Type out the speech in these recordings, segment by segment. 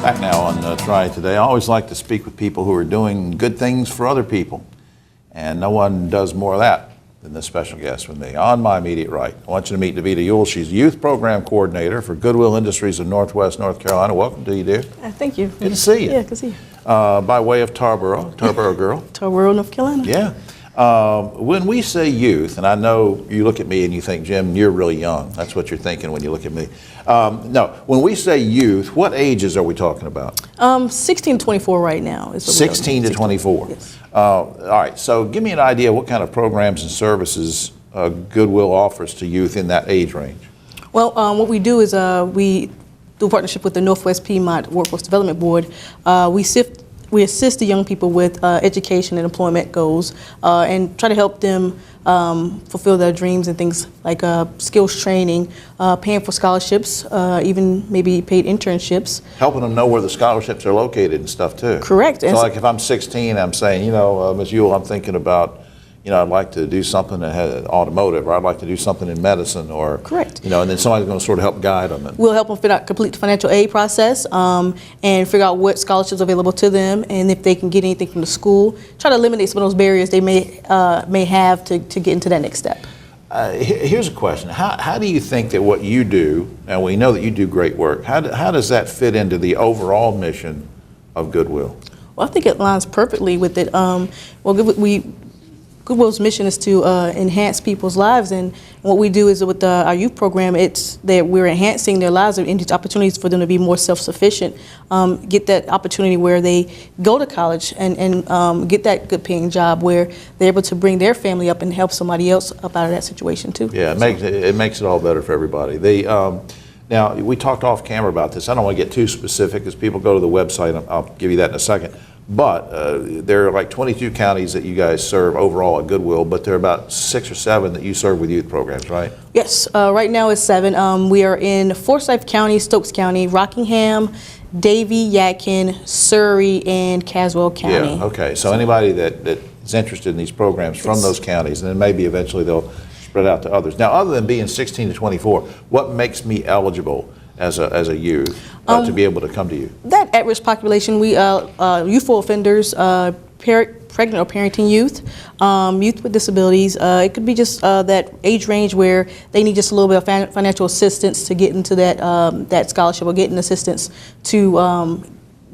Back now on Triad Today. I always like to speak with people who are doing good things for other people. And no one does more of that than this special guest with me. On my immediate right, I want you to meet Devita Ewell. She's Youth Program Coordinator for Goodwill Industries in Northwest North Carolina. Welcome to you, dear. Thank you. Good to see you. Yeah, good to see you. By way of Tarboro girl. Tarboro, North Carolina. Yeah. When we say youth, and I know you look at me and you think, Jim, you're really young. That's what you're thinking when you look at me. No, when we say youth, what ages are we talking about? 16 to 24 right now. Is 16 to 24. Yes. All right, so give me an idea what kind of programs and services Goodwill offers to youth in that age range. Well, what we do is we do a partnership with the Northwest Piedmont Workforce Development Board. We assist the young people with education and employment goals and try to help them fulfill their dreams and things like skills training, paying for scholarships, even maybe paid internships. Helping them know where the scholarships are located and stuff too. Correct. So like if I'm 16, I'm saying, you know, Ms. Ewell, I'm thinking about, you know, I'd like to do something that has automotive, or I'd like to do something in medicine, or correct. You know, and then somebody's going to sort of help guide them. We'll help them complete the financial aid process and figure out what scholarships are available to them, and if they can get anything from the school. Try to eliminate some of those barriers they may have to get into that next step. Here's a question: How do you think that what you do, and we know that you do great work, how does that fit into the overall mission of Goodwill? Well, I think it aligns perfectly with it. Goodwill's mission is to enhance people's lives, and what we do is with our youth program, it's that we're enhancing their lives and these opportunities for them to be more self-sufficient, get that opportunity where they go to college and get that good paying job where they're able to bring their family up and help somebody else up out of that situation too. Yeah, it makes it all better for everybody. Now, we talked off camera about this. I don't want to get too specific as people go to the website. I'll give you that in a second. But there are like 22 counties that you guys serve overall at Goodwill, but there are about 6 or 7 that you serve with youth programs, right? Yes, right now it's 7. We are in Forsyth County, Stokes County, Rockingham, Davie, Yadkin, Surrey, and Caswell County. Yeah, okay. So anybody that is interested in these programs from those counties, and then maybe eventually they'll spread out to others. Now, other than being 16 to 24, what makes me eligible as a youth to be able to come to you? That at-risk population, we youthful offenders, pregnant or parenting youth, youth with disabilities. It could be just that age range where they need just a little bit of financial assistance to get into that scholarship, or getting assistance to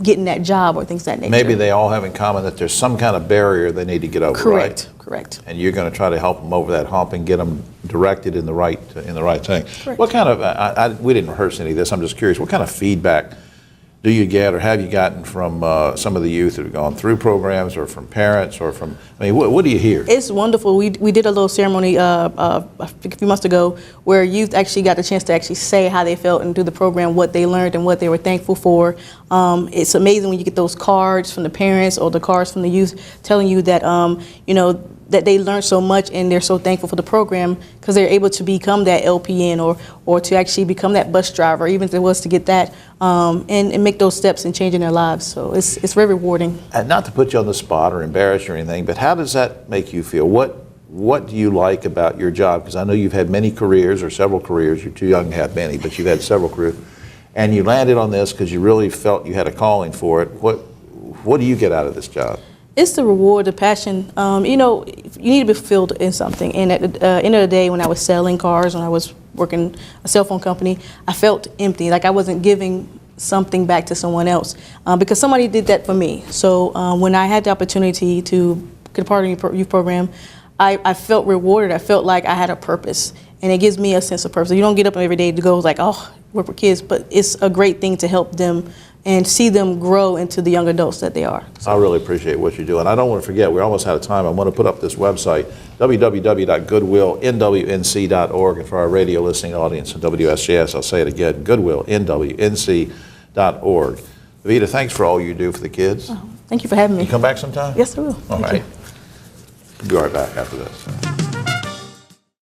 getting that job or things of that nature. Maybe they all have in common that there's some kind of barrier they need to get over, correct, right? Correct. And you're going to try to help them over that hump and get them directed in the right thing. Correct. What kind of, we didn't rehearse any of this, I'm just curious, what kind of feedback do you get or have you gotten from some of the youth that have gone through programs, or from parents, or from, I mean, what do you hear? It's wonderful. We did a little ceremony a few months ago where youth actually got the chance to actually say how they felt and do the program, what they learned and what they were thankful for. It's amazing when you get those cards from the parents or the cards from the youth telling you that, you know, that they learned so much and they're so thankful for the program because they're able to become that LPN or to actually become that bus driver, even if it was to get that, and make those steps in changing their lives. So it's very rewarding. And not to put you on the spot or embarrass you or anything, but how does that make you feel? What do you like about your job? Because I know you've had many careers, or several careers. You're too young to have many, but you've had several careers. And you landed on this because you really felt you had a calling for it. What do you get out of this job? It's the reward, the passion. You know, you need to be fulfilled in something. And at the end of the day, when I was selling cars, when I was working a cell phone company, I felt empty, like I wasn't giving something back to someone else because somebody did that for me. So when I had the opportunity to get a part of the youth program, I felt rewarded. I felt like I had a purpose. And it gives me a sense of purpose. You don't get up every day to go like, oh, work with kids, but it's a great thing to help them and see them grow into the young adults that they are. I really appreciate what you do. And I don't want to forget, we're almost out of time. I want to put up this website, www.goodwillnwnc.org. And for our radio listening audience on WSJS, I'll say it again, goodwillnwnc.org. Devita, thanks for all you do for the kids. Thank you for having me. You come back sometime? Yes, I will. All right. We'll be right back after this.